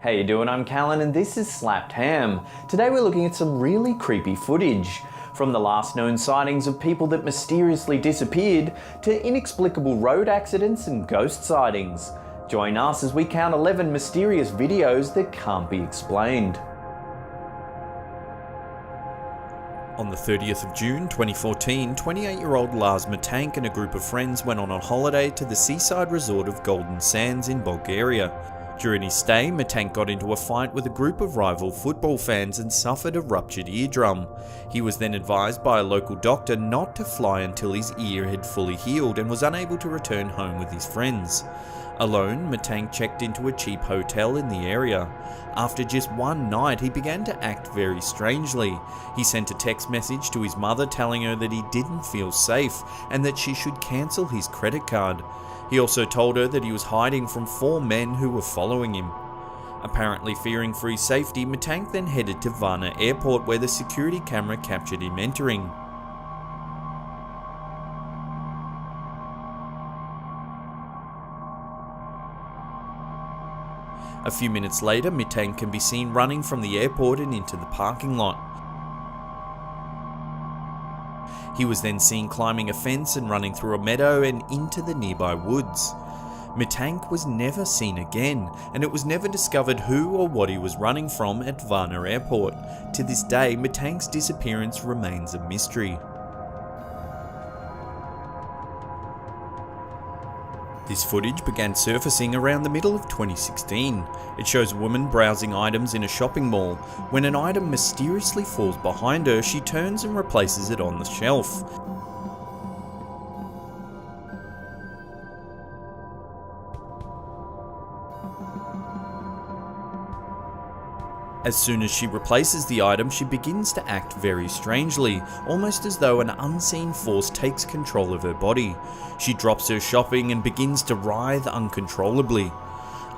How you doing? I'm Callan and this is Slapped Ham. Today we're looking at some really creepy footage. From the last known sightings of people that mysteriously disappeared to inexplicable road accidents and ghost sightings. Join us as we count 11 mysterious videos that can't be explained. On the 30th of June 2014, 28-year-old Lars Matank and a group of friends went on a holiday to the seaside resort of Golden Sands in Bulgaria. During his stay, Matank got into a fight with a group of rival football fans and suffered a ruptured eardrum. He was then advised by a local doctor not to fly until his ear had fully healed and was unable to return home with his friends. Alone, Matank checked into a cheap hotel in the area. After just one night, he began to act very strangely. He sent a text message to his mother telling her that he didn't feel safe and that she should cancel his credit card. He also told her that he was hiding from 4 men who were following him. Apparently fearing for his safety, Matank then headed to Varna airport where the security camera captured him entering. A few minutes later, Matank can be seen running from the airport and into the parking lot. He was then seen climbing a fence and running through a meadow and into the nearby woods. Matank was never seen again, and it was never discovered who or what he was running from at Varna airport. To this day, Matank's disappearance remains a mystery. This footage began surfacing around the middle of 2016. It shows a woman browsing items in a shopping mall. When an item mysteriously falls behind her, she turns and replaces it on the shelf. As soon as she replaces the item, she begins to act very strangely, almost as though an unseen force takes control of her body. She drops her shopping and begins to writhe uncontrollably.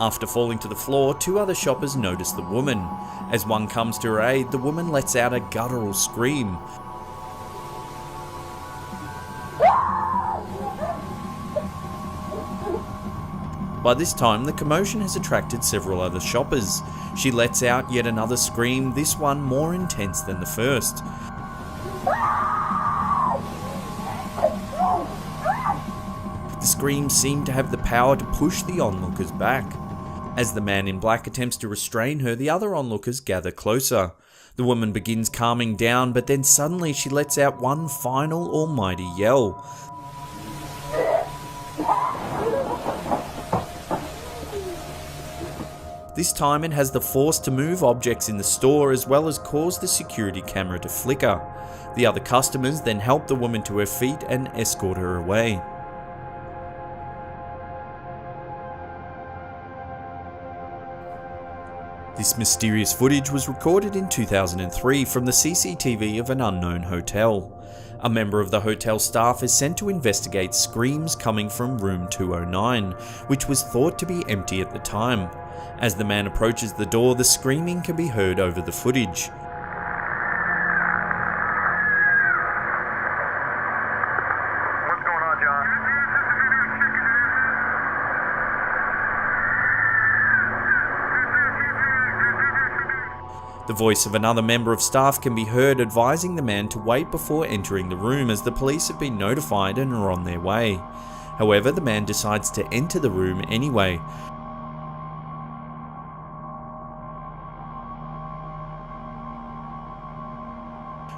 After falling to the floor, 2 other shoppers notice the woman. As one comes to her aid, the woman lets out a guttural scream. By this time, the commotion has attracted several other shoppers. She lets out yet another scream, this one more intense than the first. The screams seem to have the power to push the onlookers back. As the man in black attempts to restrain her, the other onlookers gather closer. The woman begins calming down, but then suddenly she lets out one final almighty yell. This time it has the force to move objects in the store as well as cause the security camera to flicker. The other customers then help the woman to her feet and escort her away. This mysterious footage was recorded in 2003 from the CCTV of an unknown hotel. A member of the hotel staff is sent to investigate screams coming from room 209, which was thought to be empty at the time. As the man approaches the door, the screaming can be heard over the footage. What's going on, John? The voice of another member of staff can be heard advising the man to wait before entering the room as the police have been notified and are on their way. However, the man decides to enter the room anyway.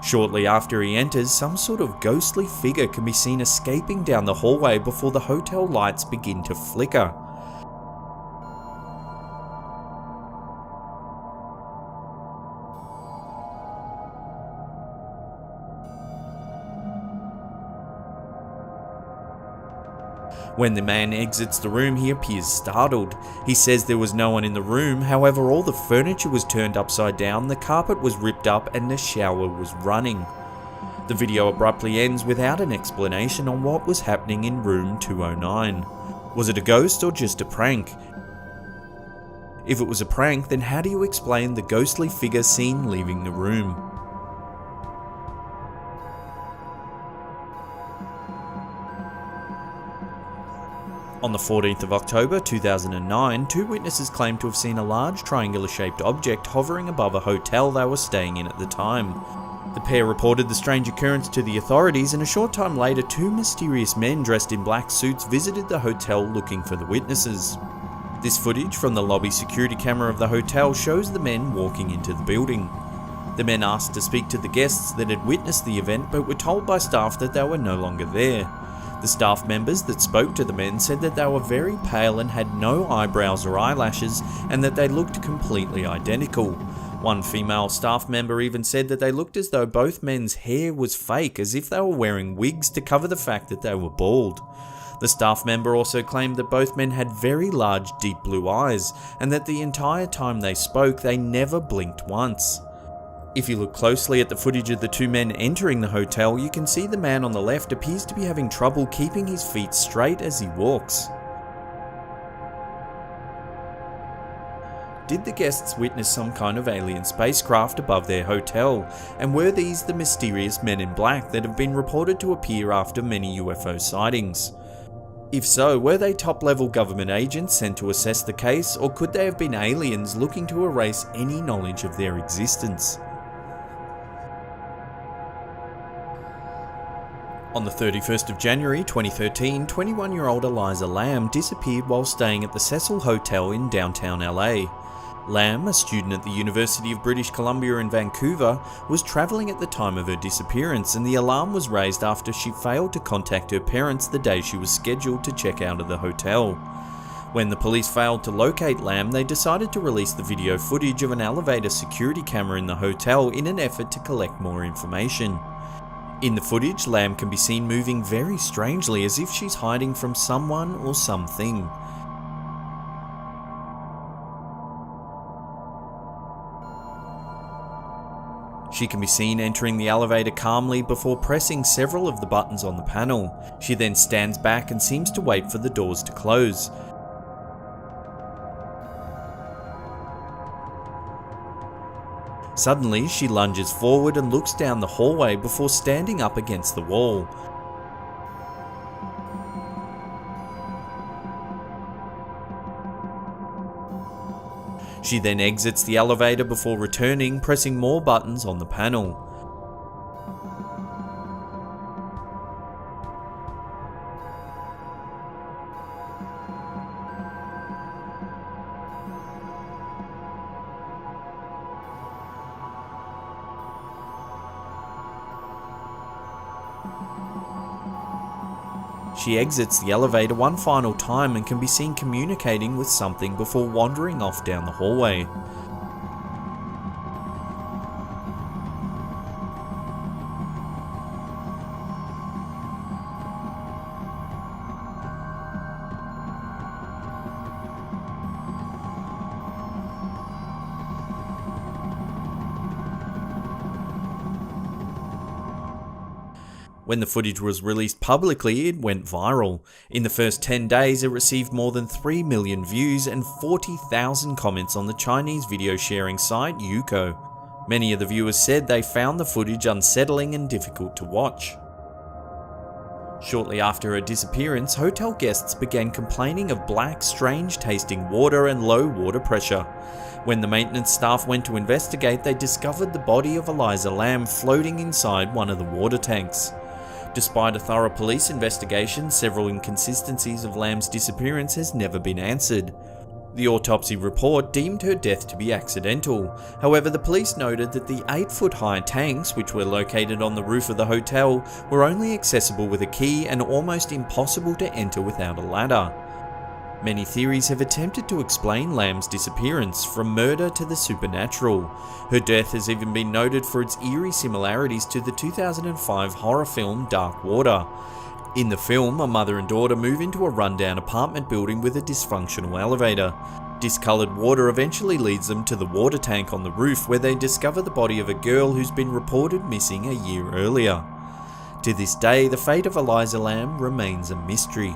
Shortly after he enters, some sort of ghostly figure can be seen escaping down the hallway before the hotel lights begin to flicker. When the man exits the room, he appears startled. He says there was no one in the room, however all the furniture was turned upside down, the carpet was ripped up and the shower was running. The video abruptly ends without an explanation on what was happening in room 209. Was it a ghost or just a prank? If it was a prank, then how do you explain the ghostly figure seen leaving the room? On the 14th of October 2009, two witnesses claimed to have seen a large triangular-shaped object hovering above a hotel they were staying in at the time. The pair reported the strange occurrence to the authorities, and a short time later, two mysterious men dressed in black suits visited the hotel looking for the witnesses. This footage from the lobby security camera of the hotel shows the men walking into the building. The men asked to speak to the guests that had witnessed the event, but were told by staff that they were no longer there. The staff members that spoke to the men said that they were very pale and had no eyebrows or eyelashes, and that they looked completely identical. One female staff member even said that they looked as though both men's hair was fake, as if they were wearing wigs to cover the fact that they were bald. The staff member also claimed that both men had very large, deep blue eyes, and that the entire time they spoke, they never blinked once. If you look closely at the footage of the two men entering the hotel, you can see the man on the left appears to be having trouble keeping his feet straight as he walks. Did the guests witness some kind of alien spacecraft above their hotel, and were these the mysterious men in black that have been reported to appear after many UFO sightings? If so, were they top-level government agents sent to assess the case, or could they have been aliens looking to erase any knowledge of their existence? On the 31st of January 2013, 21-year-old Eliza Lamb disappeared while staying at the Cecil Hotel in downtown LA. Lamb, a student at the University of British Columbia in Vancouver, was travelling at the time of her disappearance, and the alarm was raised after she failed to contact her parents the day she was scheduled to check out of the hotel. When the police failed to locate Lamb, they decided to release the video footage of an elevator security camera in the hotel in an effort to collect more information. In the footage, Lamb can be seen moving very strangely, as if she's hiding from someone or something. She can be seen entering the elevator calmly before pressing several of the buttons on the panel. She then stands back and seems to wait for the doors to close. Suddenly, she lunges forward and looks down the hallway before standing up against the wall. She then exits the elevator before returning, pressing more buttons on the panel. She exits the elevator one final time and can be seen communicating with something before wandering off down the hallway. When the footage was released publicly, it went viral. In the first 10 days, it received more than 3 million views and 40,000 comments on the Chinese video sharing site Youko. Many of the viewers said they found the footage unsettling and difficult to watch. Shortly after her disappearance, hotel guests began complaining of black, strange-tasting water and low water pressure. When the maintenance staff went to investigate, they discovered the body of Eliza Lamb floating inside one of the water tanks. Despite a thorough police investigation, several inconsistencies of Lamb's disappearance has never been answered. The autopsy report deemed her death to be accidental. However, the police noted that the 8-foot-high tanks, which were located on the roof of the hotel, were only accessible with a key and almost impossible to enter without a ladder. Many theories have attempted to explain Lamb's disappearance, from murder to the supernatural. Her death has even been noted for its eerie similarities to the 2005 horror film Dark Water. In the film, a mother and daughter move into a rundown apartment building with a dysfunctional elevator. Discoloured water eventually leads them to the water tank on the roof, where they discover the body of a girl who's been reported missing a year earlier. To this day, the fate of Eliza Lamb remains a mystery.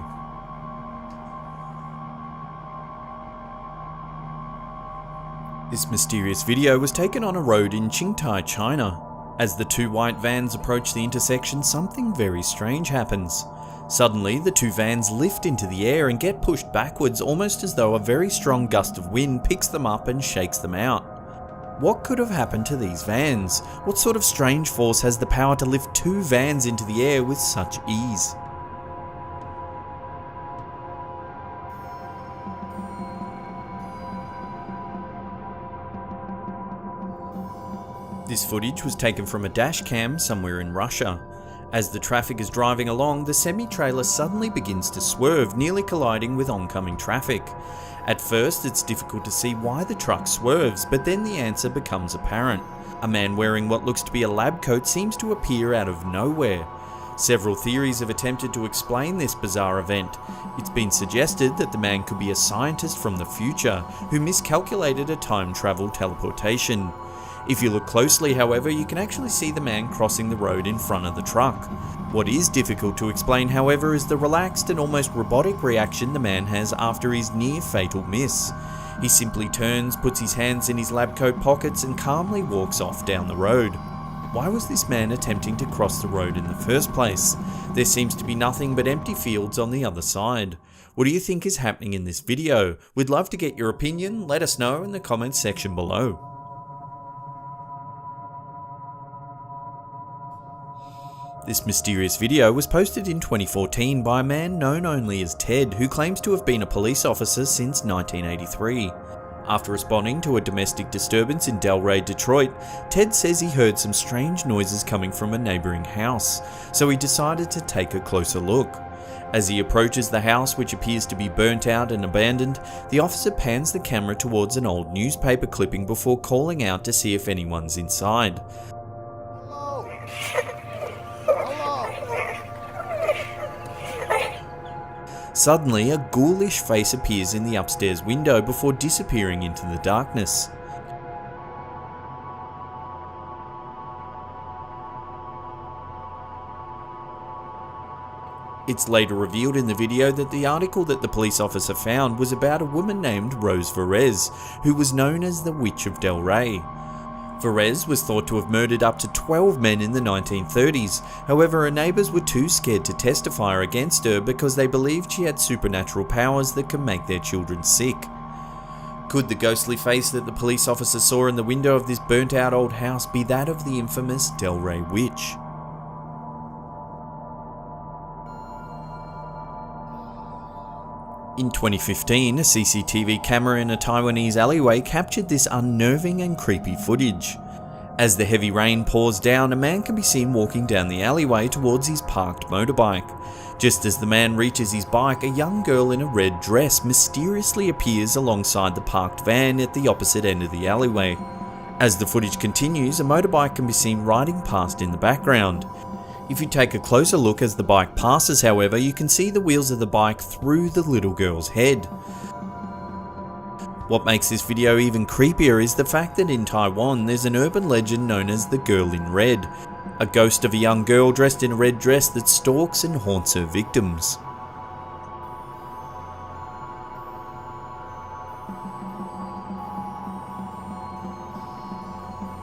This mysterious video was taken on a road in Qingtai, China. As the two white vans approach the intersection, something very strange happens. Suddenly, the two vans lift into the air and get pushed backwards, almost as though a very strong gust of wind picks them up and shakes them out. What could have happened to these vans? What sort of strange force has the power to lift two vans into the air with such ease? This footage was taken from a dash cam somewhere in Russia. As the traffic is driving along, the semi-trailer suddenly begins to swerve, nearly colliding with oncoming traffic. At first, it's difficult to see why the truck swerves, but then the answer becomes apparent. A man wearing what looks to be a lab coat seems to appear out of nowhere. Several theories have attempted to explain this bizarre event. It's been suggested that the man could be a scientist from the future who miscalculated a time-travel teleportation. If you look closely, however, you can actually see the man crossing the road in front of the truck. What is difficult to explain, however, is the relaxed and almost robotic reaction the man has after his near-fatal miss. He simply turns, puts his hands in his lab coat pockets and calmly walks off down the road. Why was this man attempting to cross the road in the first place? There seems to be nothing but empty fields on the other side. What do you think is happening in this video? We'd love to get your opinion. Let us know in the comments section below. This mysterious video was posted in 2014 by a man known only as Ted, who claims to have been a police officer since 1983. After responding to a domestic disturbance in Delray, Detroit, Ted says he heard some strange noises coming from a neighbouring house, so he decided to take a closer look. As he approaches the house, which appears to be burnt out and abandoned, the officer pans the camera towards an old newspaper clipping before calling out to see if anyone's inside. Suddenly, a ghoulish face appears in the upstairs window before disappearing into the darkness. It's later revealed in the video that the article that the police officer found was about a woman named Rose Verez, who was known as the Witch of Delray. Verez was thought to have murdered up to 12 men in the 1930s, however her neighbours were too scared to testify against her because they believed she had supernatural powers that could make their children sick. Could the ghostly face that the police officer saw in the window of this burnt out old house be that of the infamous Delray Witch? In 2015, a CCTV camera in a Taiwanese alleyway captured this unnerving and creepy footage. As the heavy rain pours down, a man can be seen walking down the alleyway towards his parked motorbike. Just as the man reaches his bike, a young girl in a red dress mysteriously appears alongside the parked van at the opposite end of the alleyway. As the footage continues, a motorbike can be seen riding past in the background. If you take a closer look as the bike passes, however, you can see the wheels of the bike through the little girl's head. What makes this video even creepier is the fact that in Taiwan there's an urban legend known as the Girl in Red, a ghost of a young girl dressed in a red dress that stalks and haunts her victims.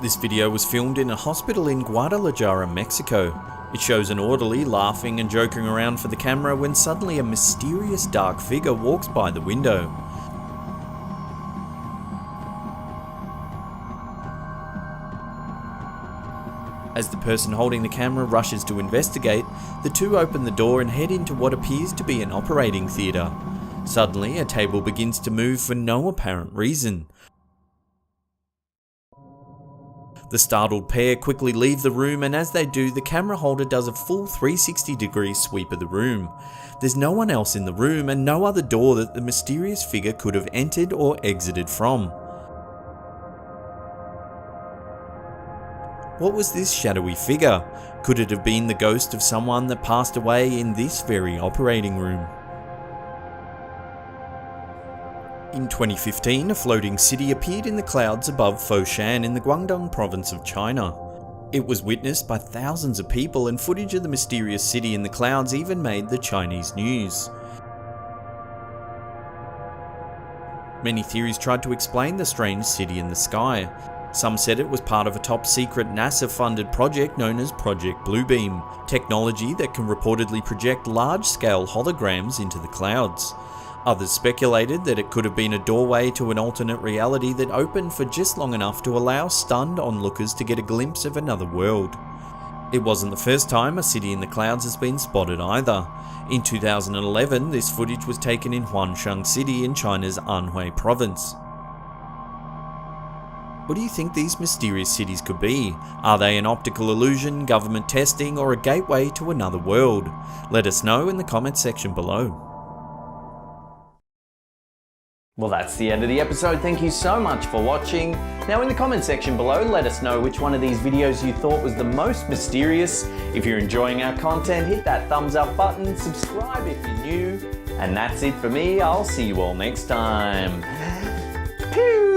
This video was filmed in a hospital in Guadalajara, Mexico. It shows an orderly laughing and joking around for the camera when suddenly a mysterious dark figure walks by the window. As the person holding the camera rushes to investigate, the two open the door and head into what appears to be an operating theatre. Suddenly, a table begins to move for no apparent reason. The startled pair quickly leave the room, and as they do, the camera holder does a full 360-degree sweep of the room. There's no one else in the room and no other door that the mysterious figure could have entered or exited from. What was this shadowy figure? Could it have been the ghost of someone that passed away in this very operating room? In 2015, a floating city appeared in the clouds above Foshan in the Guangdong province of China. It was witnessed by thousands of people, and footage of the mysterious city in the clouds even made the Chinese news. Many theories tried to explain the strange city in the sky. Some said it was part of a top-secret NASA-funded project known as Project Bluebeam, technology that can reportedly project large-scale holograms into the clouds. Others speculated that it could have been a doorway to an alternate reality that opened for just long enough to allow stunned onlookers to get a glimpse of another world. It wasn't the first time a city in the clouds has been spotted either. In 2011, this footage was taken in Huangshan City in China's Anhui province. What do you think these mysterious cities could be? Are they an optical illusion, government testing, or a gateway to another world? Let us know in the comments section below. Well, that's the end of the episode. Thank you so much for watching. Now in the comment section below, let us know which one of these videos you thought was the most mysterious. If you're enjoying our content, hit that thumbs up button, subscribe if you're new. And that's it for me. I'll see you all next time. Peace.